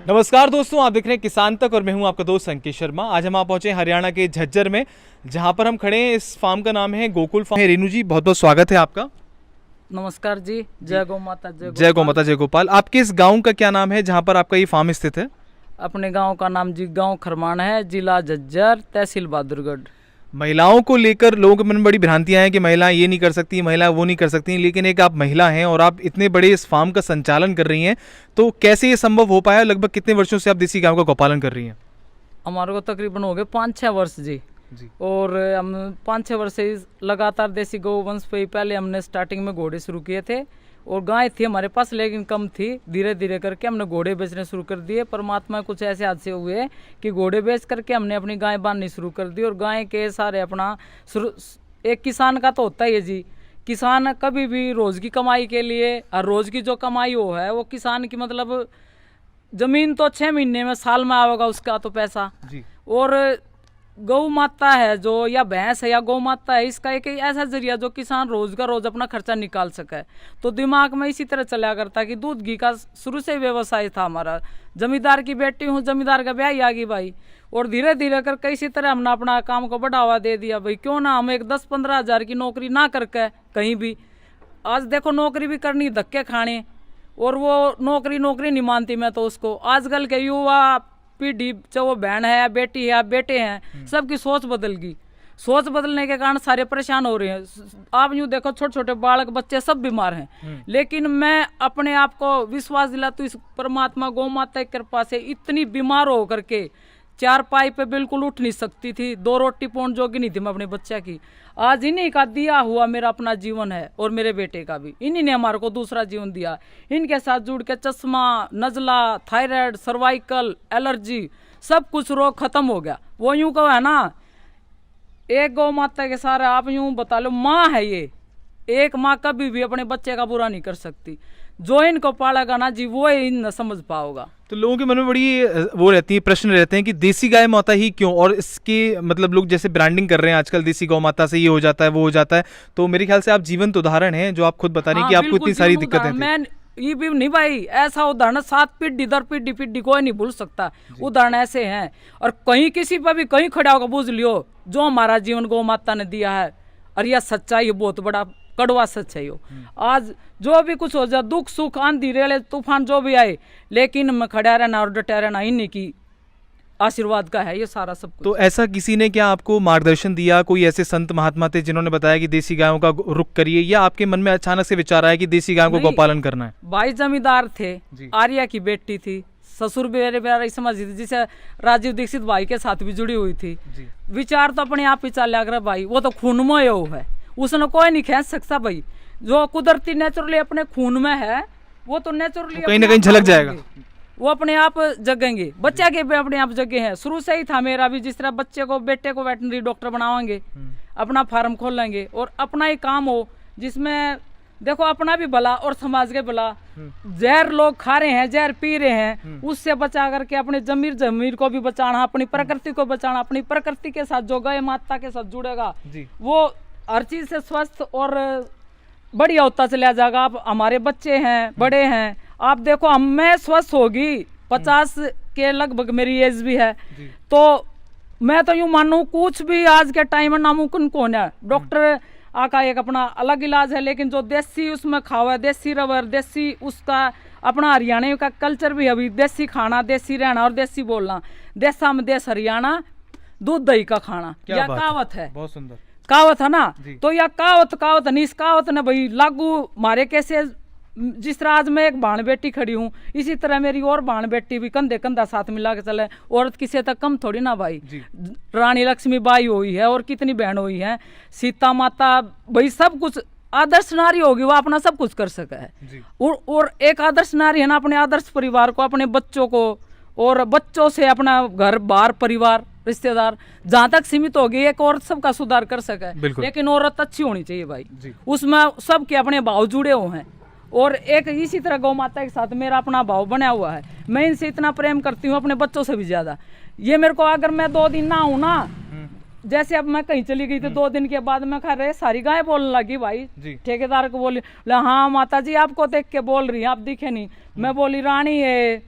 नमस्कार दोस्तों, आप देख रहे हैं किसान तक और मैं हूं आपका दोस्त संकेत शर्मा। आज हम आप पहुंचे हरियाणा के झज्जर में, जहां पर हम खड़े हैं। इस फार्म का नाम है गोकुल फार्म। रेनू जी, बहुत बहुत स्वागत है आपका। नमस्कार जी। जय गौ माता। जय गौ माता, जय गोपाल। आपके इस गांव का क्या नाम है जहां पर आपका ये फार्म स्थित है? अपने गांव का नाम जी गांव खरमान है, जिला झज्जर, तहसील बहादुरगढ़। महिलाओं को लेकर लोगों के मन में बड़ी भ्रांतियां हैं कि महिलाएं ये नहीं कर सकती, महिला वो नहीं कर सकती, लेकिन एक आप महिला हैं और आप इतने बड़े इस फार्म का संचालन कर रही हैं, तो कैसे ये संभव हो पाया? लगभग कितने वर्षों से आप देसी गायों का गौपालन कर रही हैं? हमारे को तकरीबन हो गए 5-6 वर्ष जी। और हम 5-6 वर्ष से लगातार देसी गौवंश पे ही पहले हमने स्टार्टिंग में घोड़े शुरू किए थे और गाय थी हमारे पास लेकिन कम थी। धीरे धीरे करके हमने घोड़े बेचने शुरू कर दिए। परमात्मा कुछ ऐसे हादसे हुए कि घोड़े बेच करके हमने अपनी गाय बांधनी शुरू कर दी। और गाय के सारे अपना एक किसान का तो होता ही है जी। किसान कभी भी रोज की कमाई के लिए, और रोज की जो कमाई हो है वो किसान की, मतलब जमीन तो 6 महीने में, साल में आवेगा उसका तो पैसा जी। और गौ माता है जो, या भैंस है या गौ माता है, इसका एक ऐसा जरिया जो किसान रोज का रोज अपना खर्चा निकाल सके। तो दिमाग में इसी तरह चला करता कि दूध घी का शुरू से व्यवसाय था हमारा। जमींदार की बेटी हूँ, जमींदार का ब्याह ही आ गई भाई। और धीरे धीरे कर इसी तरह हमने अपना काम को बढ़ावा दे दिया भाई। क्यों ना हम एक 10-15 हज़ार की नौकरी ना करके कहीं भी, आज देखो नौकरी भी करनी, धक्के खाने, और वो नौकरी नहीं मानती मैं तो उसको। आजकल के युवा पीढ़ी, चाहे वो बहन है या बेटी है या बेटे हैं, सबकी सोच बदल गई। सोच बदलने के कारण सारे परेशान हो रहे हैं। आप यूँ देखो, छोटे छोटे बालक बच्चे सब बीमार हैं। लेकिन मैं अपने आप को विश्वास दिलाती हूँ, इस परमात्मा गौ माता की कृपा से इतनी बीमार हो करके 4 पाई पे बिल्कुल उठ नहीं सकती थी, 2 रोटी पौन जोगी नहीं थी मैं अपने बच्चे की। आज इन्हीं का दिया हुआ मेरा अपना जीवन है और मेरे बेटे का भी। इन्हीं ने हमारे को दूसरा जीवन दिया। इनके साथ जुड़ के चश्मा, नजला, थायराइड, सर्वाइकल, एलर्जी, सब कुछ रोग खत्म हो गया। वो यूं कहो है ना, एक गौ माता के सारे आप यूं बता लो, माँ है ये। एक माँ कभी भी अपने बच्चे का बुरा नहीं कर सकती। जो इनको पालेगा ना जी, वो इन न समझ पाओगा। तो लोगों के मन में बड़ी वो रहती है, प्रश्न रहते हैं कि देसी गाय माता ही क्यों? और इसकी मतलब लोग जैसे ब्रांडिंग कर रहे हैं आजकल, देसी गौ माता से ये हो जाता है, वो हो जाता है। तो मेरे ख्याल से आप जीवंत उदाहरण हैं, जो आप खुद बता रहे हैं कि आपको इतनी सारी दिक्कतें थी। मैं ये भी नहीं भाई, ऐसा उदाहरण 7 पीढ़ी दर पीढ़ी कोई नहीं भूल सकता। उदाहरण ऐसे हैं, और कहीं किसी पर भी कहीं खड़ा होकर बूझ लियो, जो हमारा जीवन गौ माता ने दिया है, और यह सच्चाई बहुत बड़ा कड़वा सच है। यो आज जो भी कुछ हो जाए, दुख सुख, आंधी रेले तूफान जो भी आए, लेकिन मैं खड़ा रहना और डटा रहना इन्हीं की आशीर्वाद का है ये सारा सब कुछ। तो ऐसा किसी ने क्या आपको मार्गदर्शन दिया? कोई ऐसे संत महात्मा थे जिन्होंने बताया कि देसी गायों का रुख करिए, या आपके मन में अचानक से विचार आया कि देसी गायों को गौपालन करना है? भाई जमींदार थे, आर्या की बेटी थी, ससुर मेरे समझ थी, जिसे राजीव दीक्षित भाई के साथ भी जुड़ी हुई थी। विचार तो अपने आप ही चल कर भाई, वो तो खूनमय है, उसने कोई नहीं खींच सकता भाई। जो कुदरती नेचुरली अपने खून में है, वो तो नेचुरली कहीं ना कहीं झलक जाएगा, वो अपने आप जगेंगे। बच्चे के भी अपने आप जगे हैं, शुरू से ही था मेरा भी। जिस तरह बच्चे को, बेटे को वेटनरी डॉक्टर बनावाएंगे, अपना फार्म खोलेंगे और अपना ही काम हो, जिसमें देखो अपना भी भला और समाज के भला। जहर लोग खा रहे हैं, जहर पी रहे हैं, उससे बचा करके अपने जमीर को भी बचाना, अपनी प्रकृति को बचाना। अपनी प्रकृति के साथ जो गाय माता के साथ जुड़ेगा, वो हर चीज से स्वस्थ और बढ़िया होता चला जाएगा। आप हमारे बच्चे हैं, बड़े हैं, आप देखो मैं स्वस्थ होगी, 50 के लगभग मेरी एज भी है, तो मैं तो यूं मानूं कुछ भी आज के टाइम में नामुमकिन कौन है। डॉक्टर का एक अपना अलग इलाज है, लेकिन जो देसी उसमें खावा है, देसी रबर, देसी उसका अपना हरियाणा का कल्चर भी अभी, देसी खाना, देसी रहना और देसी बोलना। देशा में देश हरियाणा, दूध दही का खाना, यह कहावत है। बहुत सुंदर कहावत है ना। तो यह कहावत नहीं, इस कहावत ने भाई लागू मारे कैसे। जिस तरह आज मैं एक भाण बेटी खड़ी हूँ, इसी तरह मेरी और भाण बेटी भी कंधे कंधा साथ मिला के चले। औरत किसी तक कम थोड़ी ना भाई। रानी लक्ष्मीबाई हुई है और कितनी बहन हुई है, सीता माता, भाई सब कुछ आदर्श नारी होगी, वो अपना सब कुछ कर सका है। और एक आदर्श नारी है ना, अपने आदर्श परिवार को, अपने बच्चों को, और बच्चों से अपना घर बार परिवार रिश्तेदार जहाँ तक सीमित हो गई, एक औरत सबका सुधार कर सके। लेकिन औरत अच्छी होनी चाहिए भाई, उसमें सबके अपने भाव जुड़े हुए हैं। और एक इसी तरह गौ माता के साथ मेरा अपना भाव बना हुआ है। मैं इनसे इतना प्रेम करती हूँ, अपने बच्चों से भी ज्यादा। ये मेरे को अगर मैं 2 दिन ना हूँ ना, जैसे अब मैं कहीं चली गई तो 2 दिन के बाद मैं खा रहे सारी गाय बोलने लगी भाई। ठेकेदार को बोली, हाँ माता जी आपको देख के बोल रही है, आप दिखे नहीं। मैं बोली रानी है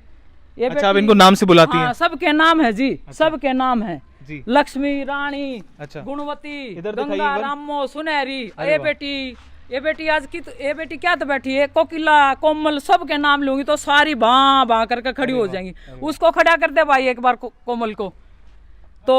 ये अच्छा, आप इनको नाम से बुलाती हैं? हाँ, सबके नाम है जी, सबके नाम है जी। लक्ष्मी, रानी, अच्छा, गुणवती, इधर दिखाइए गंगा, एक बार। रामो, सुनहरी, अरे ये वाह। बेटी, ये बेटी आज की ये बेटी क्या तो बैठी है, कोकिला, कोमल, सबके नाम लूंगी तो सारी भां भां करके खड़ी हो जाएंगी। उसको खड़ा कर दे भाई एक बार कोमल को। तो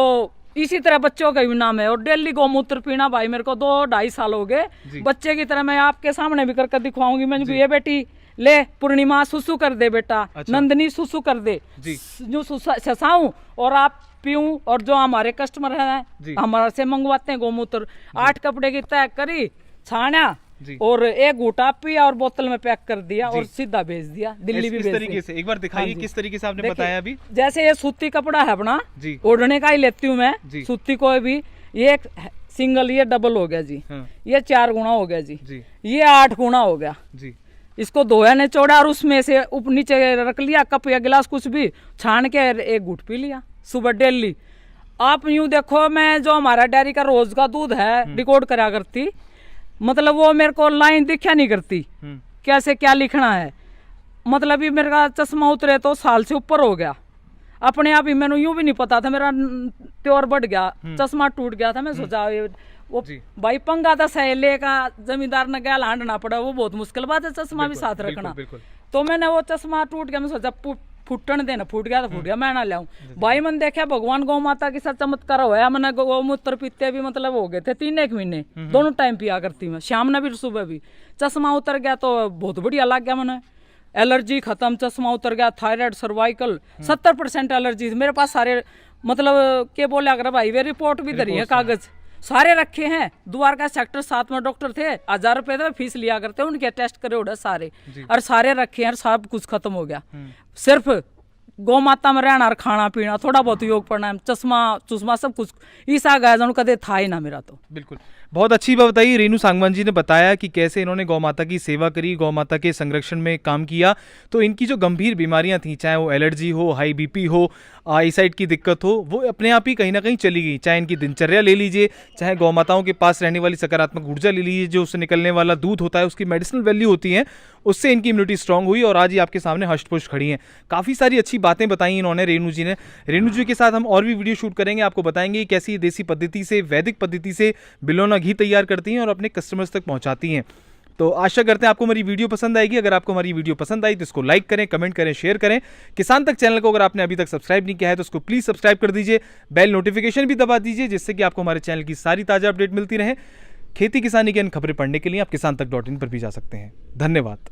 इसी तरह बच्चों का भी नाम है। और डेली गौमूत्र पीना भाई, मेरे को 2-2.5 साल हो गए बच्चे की तरह। मैं आपके सामने भी करके दिखवाऊंगी। मैंने ये बेटी ले, पूर्णिमा सुसु कर दे बेटा, अच्छा। नंदनी सुसु कर दे, जो ससाऊं और आप पीऊं। और जो हमारे कस्टमर हैं हमारे से मंगवाते हैं गौमूत्र, 8 कपड़े की तय करी, छाना और एक घूटा पिया और बोतल में पैक कर दिया और सीधा भेज दिया दिल्ली भी भेज तरीके से। एक बार दिखाइए किस तरीके से आपने बताया अभी। जैसे ये सूती कपड़ा है अपना, ओढ़ने का ही लेती हूँ मैं सूती को भी। ये एक सिंगल, ये डबल हो गया जी, ये 4 गुना हो गया जी, ये 8 गुना हो गया जी। इसको धोया निचोड़ा और उसमें से नीचे रख लिया कप या गिलास कुछ भी, छान के एक घूट पी लिया सुबह डेली। आप यूं देखो, मैं जो हमारा डेयरी का रोज का दूध है रिकॉर्ड करा करती, मतलब वो मेरे को लाइन दिखा नहीं करती कैसे क्या लिखना है। मतलब ये मेरा चश्मा उतरे तो साल से ऊपर हो गया अपने आप ही। मैंने यूं भी नहीं पता था, मेरा त्योर बढ़ गया, चश्मा टूट गया था। मैं सोचा वो भाई पंगा था, सहेले का जमींदार ने गया लांडना पड़ा, वो बहुत मुश्किल बात है चश्मा भी साथ रखना। तो मैंने वो चश्मा टूट गया, मैं सोचा फुटन देना, फूट गया तो फूट गया, मैं ना लाऊं। भाई मैंने देखा भगवान गौ माता के साथ चमत्कार हुआ। मैंने गौमूत्र पीते भी मतलब हो गए थे 3-1 महीने, दोनों टाइम पिया करती मैं, शाम ने भी सुबह भी। चश्मा उतर गया तो बहुत बढ़िया लग गया मैंने, एलर्जी खत्म, चश्मा उतर गया। थायराइड, सर्वाइकल 70% एलर्जी मेरे पास सारे, मतलब के बोले अगर भाई वे रिपोर्ट भी धरी है, कागज सारे रखे हैं। द्वारका सेक्टर 7 में डॉक्टर थे, 1000 रुपए तो फीस लिया करते, उनके टेस्ट करे उड़ा सारे, और सारे रखे हैं, सब कुछ खत्म हो गया। सिर्फ गौ माता में रहना और खाना पीना, थोड़ा बहुत योग पढ़ना, चश्मा सब कुछ ईसा गया कदे था ही ना मेरा। तो बिल्कुल बहुत अच्छी बात बताई। रेणु सांगवान जी ने बताया कि कैसे इन्होंने गौ माता की सेवा करी, गौ माता के संरक्षण में काम किया, तो इनकी जो गंभीर बीमारियां थी, चाहे वो एलर्जी हो, हाई बीपी हो, आईसाइट की दिक्कत हो, वो अपने आप ही कहीं ना कहीं चली गई। चाहे इनकी दिनचर्या ले लीजिए, चाहे गौ माताओं के पास रहने वाली सकारात्मक ऊर्जा ले लीजिए, जो उससे निकलने वाला दूध होता है उसकी मेडिसिनल वैल्यू होती है, उससे इनकी इम्यूनिटी स्ट्रांग हुई और आज ये आपके सामने हष्ट-पुष्ट खड़ी हैं। काफ़ी सारी अच्छी बातें बताई इन्होंने रेणु जी ने। रेणु जी के साथ हम और भी वीडियो शूट करेंगे, आपको बताएंगे कैसी देसी पद्धति से, वैदिक पद्धति से बिलोना घी तैयार करती हैं और अपने कस्टमर्स तक पहुंचाती हैं। तो आशा करते हैं आपको हमारी वीडियो पसंद आएगी। अगर आपको हमारी वीडियो पसंद आई तो इसको लाइक करें, कमेंट करें, शेयर करें। किसान तक चैनल को अगर आपने अभी तक सब्सक्राइब नहीं किया है तो उसको प्लीज़ सब्सक्राइब कर दीजिए, बेल नोटिफिकेशन भी दबा दीजिए, जिससे कि आपको हमारे चैनल की सारी ताज़ा अपडेट मिलती रहे। खेती किसानी की अन्य खबरें पढ़ने के लिए आप किसान तक .in पर भी जा सकते हैं। धन्यवाद।